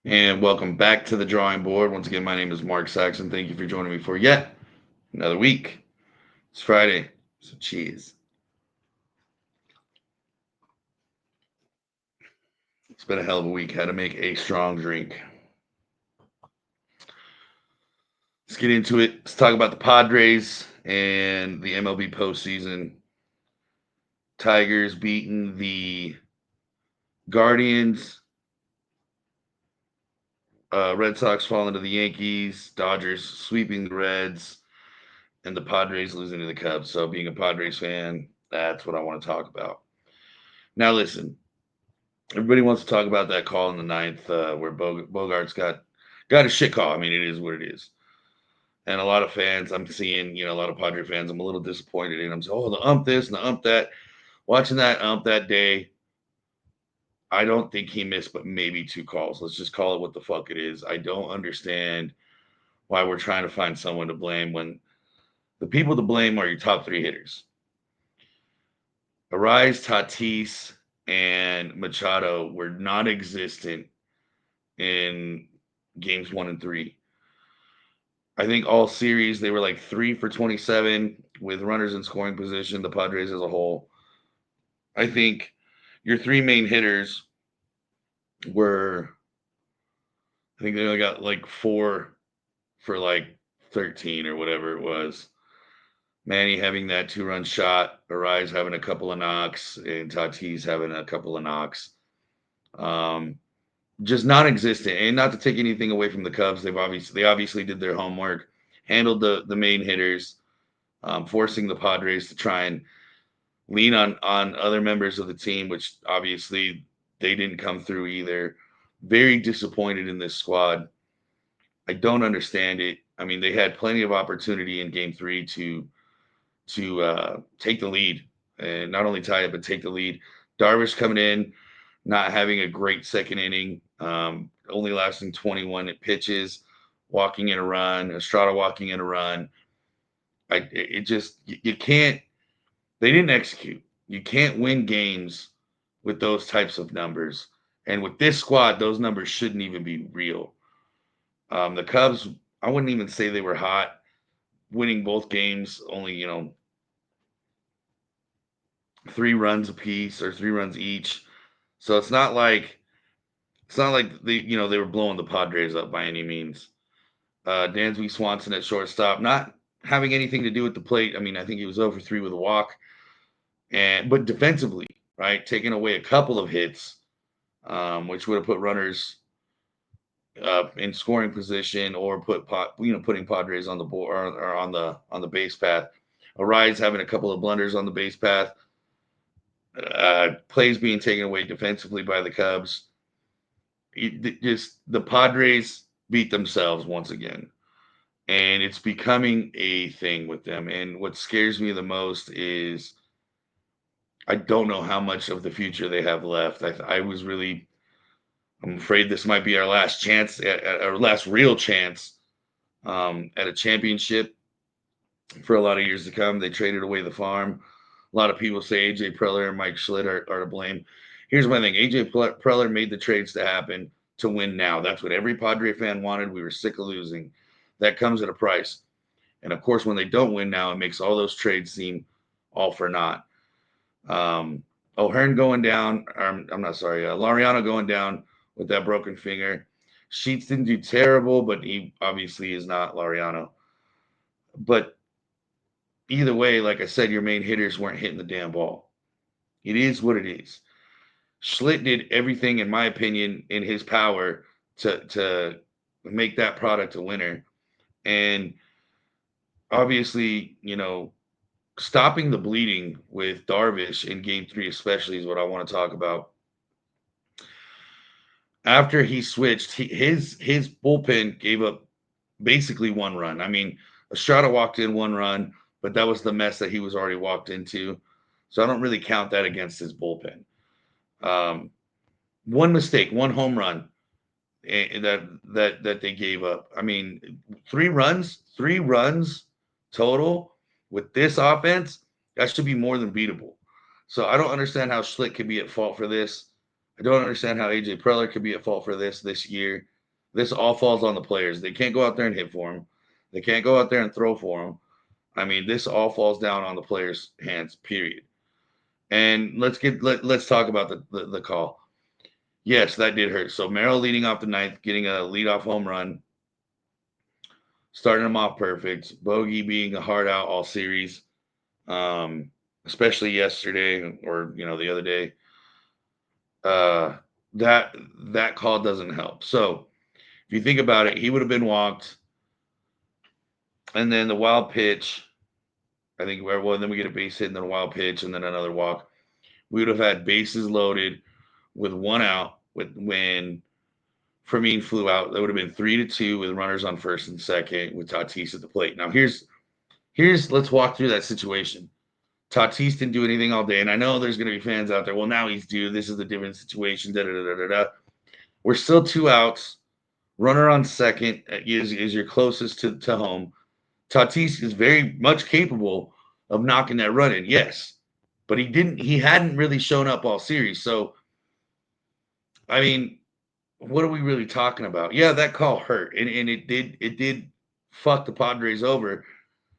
And welcome back to the drawing board. Once again, my name is Mark Saxon. Thank you for joining me for yet another week. It's Friday, so cheers. It's been a hell of a week. Had to make a strong drink. Let's get into it. Let's talk about the Padres and the MLB postseason. Tigers beating the Guardians. Red Sox falling to the Yankees. Dodgers sweeping the Reds. And the Padres losing to the Cubs. So, being a Padres fan, that's what I want to talk about. Now, listen, everybody wants to talk about that call in the ninth where Bogarts got a shit call. I mean, it is what it is. And a lot of fans, I'm seeing, a lot of Padre fans, I'm a little disappointed in. I'm saying, oh, the ump this and the ump that. Watching that ump that day, I don't think he missed, but maybe two calls. Let's just call it what the fuck it is. I don't understand why we're trying to find someone to blame when the people to blame are your top three hitters. Arise, Tatis, and Machado were non existent in games 1 and 3. I think all series they were like 3 for 27 with runners in scoring position. The Padres as a whole. I think your three main hitters were. I think they only got like 4 for like 13 or whatever it was. Manny having that 2-run shot, Arise having a couple of knocks, and Tatis having a couple of knocks. Um, just non-existent. And not to take anything away from the Cubs, they obviously did their homework, handled the main hitters, forcing the Padres to try and lean on other members of the team, which obviously they didn't come through either. Very disappointed in this squad. I don't understand it. I mean, they had plenty of opportunity in Game 3 to take the lead and not only tie it but take the lead. Darvish coming in, not having a great second inning, only lasting 21 pitches, walking in a run, Estrada walking in a run. It just you can't. They didn't execute. You can't win games with those types of numbers. And with this squad, those numbers shouldn't even be real. The Cubs, I wouldn't even say they were hot, winning both games, only 3 runs apiece or 3 runs each. So it's not like they were blowing the Padres up by any means. Dansby Swanson at shortstop, not having anything to do with the plate. I mean, I think he was over 3 with a walk, and but defensively, right, taking away a couple of hits, which would have put runners in scoring position or putting Padres on the board or on the base path. Arise having a couple of blunders on the base path. Plays being taken away defensively by the Cubs. Just the Padres beat themselves once again, and it's becoming a thing with them. And what scares me the most is I don't know how much of the future they have left. I'm afraid this might be our last chance, our last real chance at a championship for a lot of years to come. They traded away the farm. A lot of people say AJ Preller and Mike Schlitt are to blame. Here's my thing: AJ Preller made the trades to happen to win now. That's what every Padre fan wanted. We were sick of losing. That comes at a price. And of course, when they don't win now, it makes all those trades seem all for naught. O'Hearn going down. I'm not sorry. Laureano going down with that broken finger. Sheets didn't do terrible, but he obviously is not Laureano. But either way, like I said, your main hitters weren't hitting the damn ball. It is what it is. Schlitt did everything, in my opinion, in his power to make that product a winner. And obviously, stopping the bleeding with Darvish in Game 3, especially, is what I want to talk about. After he switched, his bullpen gave up basically 1 run. I mean, Estrada walked in 1 run, but that was the mess that he was already walked into. So I don't really count that against his bullpen. Um, one mistake, one home run that they gave up. I mean, 3 runs total with this offense, that should be more than beatable. So I don't understand how Schlitt could be at fault for this. I don't understand how AJ Preller could be at fault for this year. this all falls on the players. They can't go out there and hit for him. They can't go out there and throw for him. I mean, this all falls down on the players' hands. Period. And let's talk about the call. Yes, that did hurt. So Merrill leading off the ninth, getting a leadoff home run, starting him off perfect. Bogey being a hard out all series, especially yesterday or the other day. Uh, that call doesn't help. So if you think about it, he would have been walked, and then the wild pitch. I think well, then we get a base hit and then a wild pitch and then another walk. We would have had bases loaded with one out when Fermin flew out. That would have been 3-2 with runners on first and second with Tatis at the plate. Now here's let's walk through that situation. Tatis didn't do anything all day, and I know there's going to be fans out there. Well, now he's due. This is a different situation. Da, da, da, da, da. We're still 2 outs. Runner on second is your closest to home. Tatis is very much capable of knocking that run in, yes, but he hadn't really shown up all series. So, I mean, what are we really talking about? Yeah, that call hurt, and it did fuck the Padres over,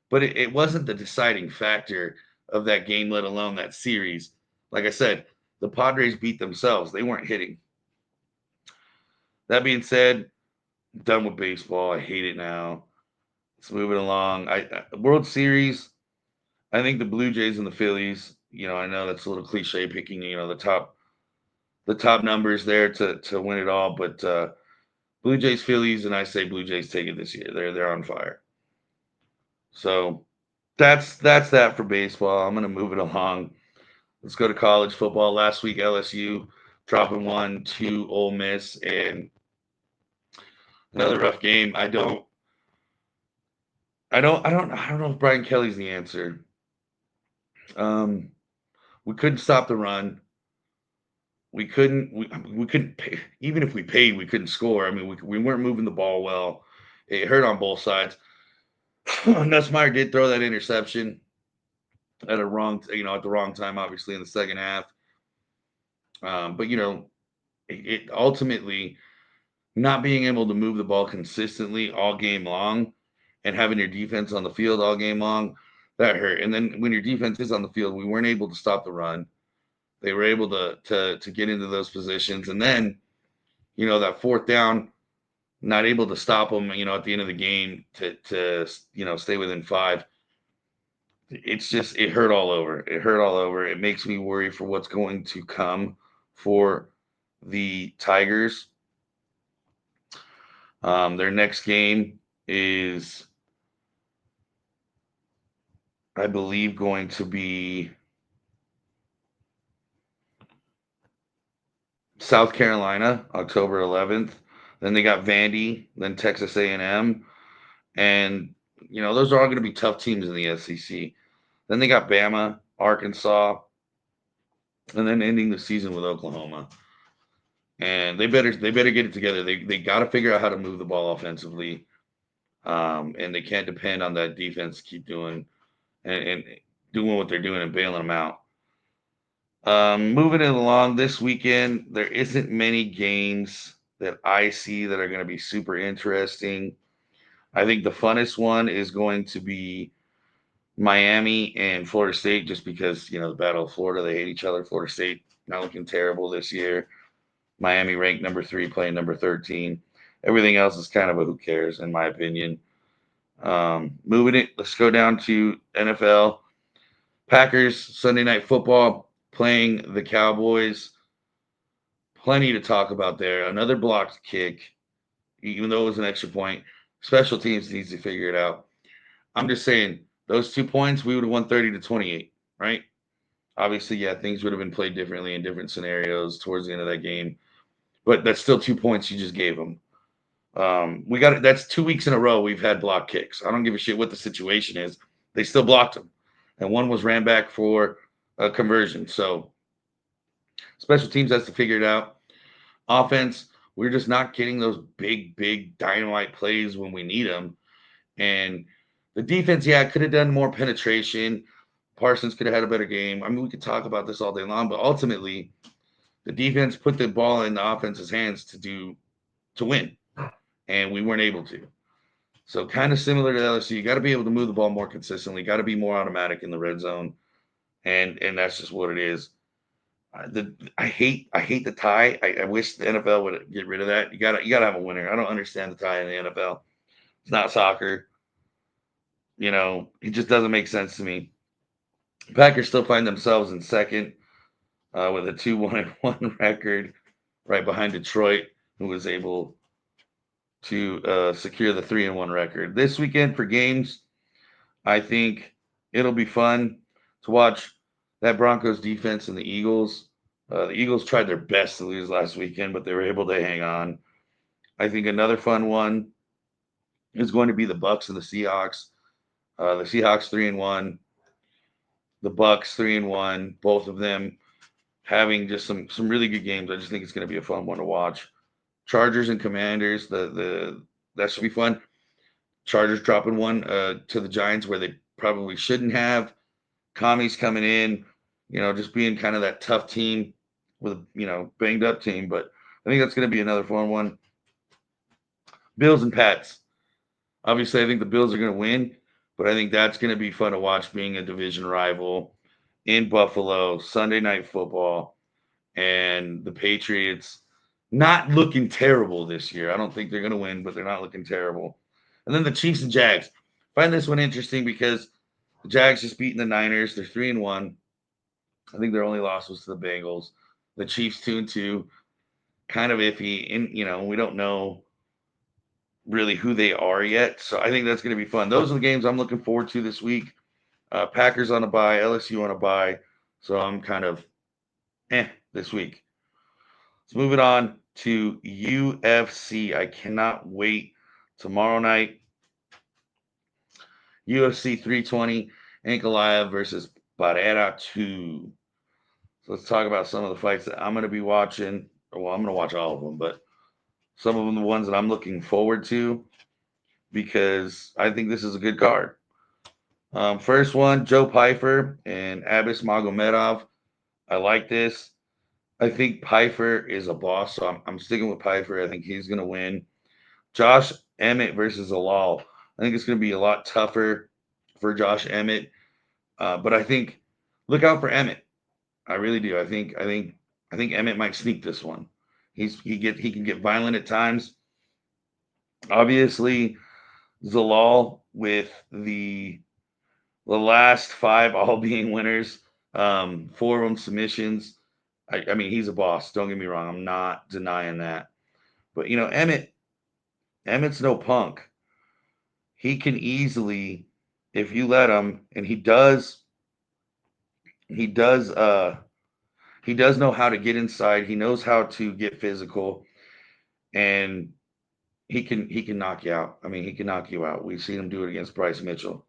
but it wasn't the deciding factor of that game, let alone that series. Like I said, the Padres beat themselves. They weren't hitting. That being said, I'm done with baseball. I hate it now. Let's move it along. World Series, I think the Blue Jays and the Phillies, I know that's a little cliche picking, the top numbers there to win it all, but Blue Jays, Phillies, and I say Blue Jays take it this year. They're on fire. So that's that for baseball. I'm gonna move it along. Let's go to college football. Last week, LSU dropping 1 to Ole Miss, and another rough game. I don't know if Brian Kelly's the answer. We couldn't stop the run. We couldn't pay. Even if we paid, we couldn't score. I mean, we weren't moving the ball well. It hurt on both sides. Nussmeier did throw that interception at the wrong time, obviously in the second half. But it ultimately not being able to move the ball consistently all game long and having your defense on the field all game long, that hurt. And then when your defense is on the field, we weren't able to stop the run. They were able to get into those positions, and then that fourth down, not able to stop them. At the end of the game to stay within 5. It hurt all over. It hurt all over. It makes me worry for what's going to come for the Tigers. Their next game is, I believe, going to be South Carolina, October 11th. Then they got Vandy, then Texas A&M, and those are all going to be tough teams in the SEC. Then they got Bama, Arkansas, and then ending the season with Oklahoma. And they better get it together. They got to figure out how to move the ball offensively, and they can't depend on that defense to keep doing and doing what they're doing and bailing them out. Moving it along this weekend, there isn't many games that I see that are going to be super interesting. I think the funnest one is going to be Miami and Florida State, just because, the Battle of Florida, they hate each other. Florida State not looking terrible this year. Miami ranked number 3, playing number 13. Everything else is kind of a who cares, in my opinion. Moving it, let's go down to NFL. Packers, Sunday Night Football, playing the Cowboys. Plenty to talk about there. Another blocked kick, even though it was an extra point. Special teams needs to figure it out. I'm just saying, those 2 points, we would have won 30-28, right? Obviously, yeah, things would have been played differently in different scenarios towards the end of that game. But that's still 2 points you just gave them. That's 2 weeks in a row we've had block kicks. I don't give a shit what the situation is. They still blocked them. And one was ran back for a conversion. So special teams has to figure it out. Offense, we're just not getting those big dynamite plays when we need them. And the defense, yeah, could have done more penetration. Parsons could have had a better game. I mean, we could talk about this all day long, but ultimately, the defense put the ball in the offense's hands to win. and we weren't able to. So kind of similar to LSU, you got to be able to move the ball more consistently. Got to be more automatic in the red zone, and that's just what it is. I hate the tie. I wish the NFL would get rid of that. You gotta have a winner. I don't understand the tie in the NFL. It's not soccer. It just doesn't make sense to me. Packers still find themselves in second with a 2-1-1 record, right behind Detroit, who was able to secure the 3-1 record. This weekend for games, I think it'll be fun to watch that Broncos defense and the Eagles. The Eagles tried their best to lose last weekend, but they were able to hang on. I think another fun one is going to be the Bucks and the Seahawks. The Seahawks 3-1, the Bucks 3-1. Both of them having just some really good games. I just think it's going to be a fun one to watch. Chargers and Commanders. The that should be fun. Chargers dropping one to the Giants where they probably shouldn't have. Commies coming in, just being kind of that tough team with a banged up team. But I think that's going to be another fun one. Bills and Pats. Obviously, I think the Bills are going to win, but I think that's going to be fun to watch being a division rival in Buffalo, Sunday night football, and the Patriots not looking terrible this year. I don't think they're going to win, but they're not looking terrible. And then the Chiefs and Jags. Find this one interesting because the Jags just beating the Niners. They're 3-1. I think their only loss was to the Bengals. The Chiefs 2-2, kind of iffy. And we don't know really who they are yet. So I think that's going to be fun. Those are the games I'm looking forward to this week. Packers on a bye, LSU on a bye. So I'm kind of this week. Let's move it on to UFC. I cannot wait. Tomorrow night, UFC 320, Ankalaev versus Barrera 2. So let's talk about some of the fights that I'm going to be watching. Well, I'm going to watch all of them, but some of them the ones that I'm looking forward to because I think this is a good card. First one, Joe Pyfer and Abis Magomedov. I like this. I think Pyfer is a boss, so I'm sticking with Pyfer. I think he's going to win. Josh Emmett versus Alal. I think it's going to be a lot tougher for Josh Emmett, but I think look out for Emmett. I really do. I think Emmett might sneak this one. He can get violent at times. Obviously, Zalal with the last five all being winners, four of them submissions. I mean, he's a boss. Don't get me wrong. I'm not denying that. But Emmett's no punk. He can easily, if you let him, and he does he does know how to get inside. He knows how to get physical, and he can knock you out. I mean, he can knock you out. We've seen him do it against Bryce Mitchell.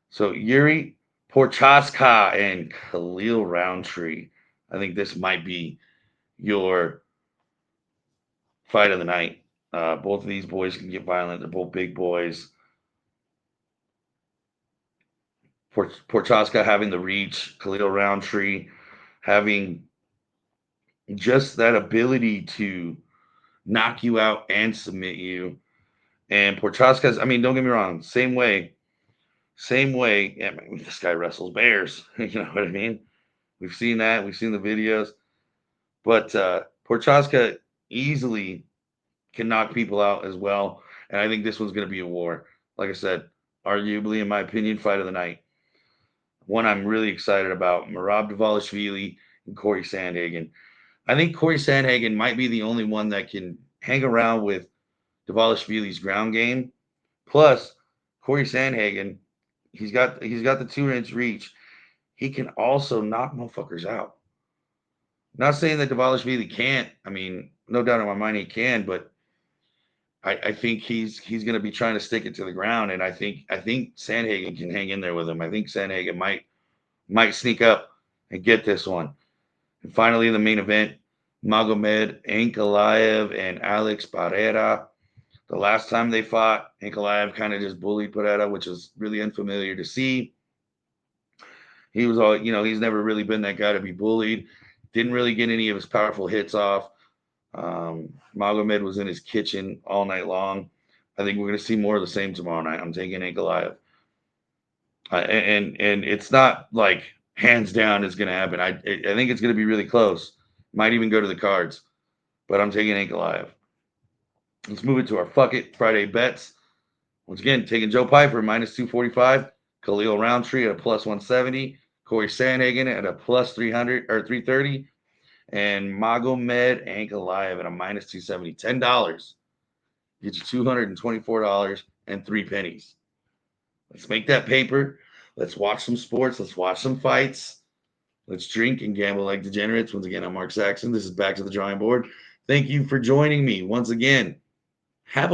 So Yuri Porchaska and Khalil Roundtree. I think this might be your fight of the night. Both of these boys can get violent. They're both big boys. Porchaska having the reach, Khalil Roundtree having just that ability to knock you out and submit you. And Porchaska's, I mean, don't get me wrong, same way. Yeah, man, this guy wrestles bears. You know what I mean? We've seen that. We've seen the videos. But Porchaska easily can knock people out as well. And I think this one's going to be a war. Like I said, arguably, in my opinion, fight of the night. One I'm really excited about, Merab Dvalishvili and Corey Sandhagen. I think Corey Sandhagen might be the only one that can hang around with Dvalishvili's ground game. Plus, Corey Sandhagen, he's got the 2 inch reach. He can also knock motherfuckers out. Not saying that Dvalishvili can't. I mean, no doubt in my mind he can, but I think he's going to be trying to stick it to the ground, and I think Sandhagen can hang in there with him. I think Sandhagen might sneak up and get this one. And finally, the main event: Magomed Ankalaev and Alex Barrera. The last time they fought, Ankalaev kind of just bullied Barrera, which is really unfamiliar to see. He was all, he's never really been that guy to be bullied. Didn't really get any of his powerful hits off. Magomed was in his kitchen all night long. I think we're going to see more of the same tomorrow night. I'm taking Ankalaev. And it's not like hands down is going to happen. I think it's going to be really close. Might even go to the cards, but I'm taking Ankalaev. Let's move it to our fuck it Friday bets. Once again, taking Joe Piper minus 245, Khalil Roundtree at a plus 170, Corey Sandhagen at a plus 300 or 330, and Magomed Ankalaev at a minus 270. $10 get you $224 and 3 pennies. Let's make that paper. Let's watch some sports. Let's watch some fights. Let's drink and gamble like degenerates. Once again, I'm Mark Saxon. This is Back to the Drawing Board. Thank you for joining me once again. Have a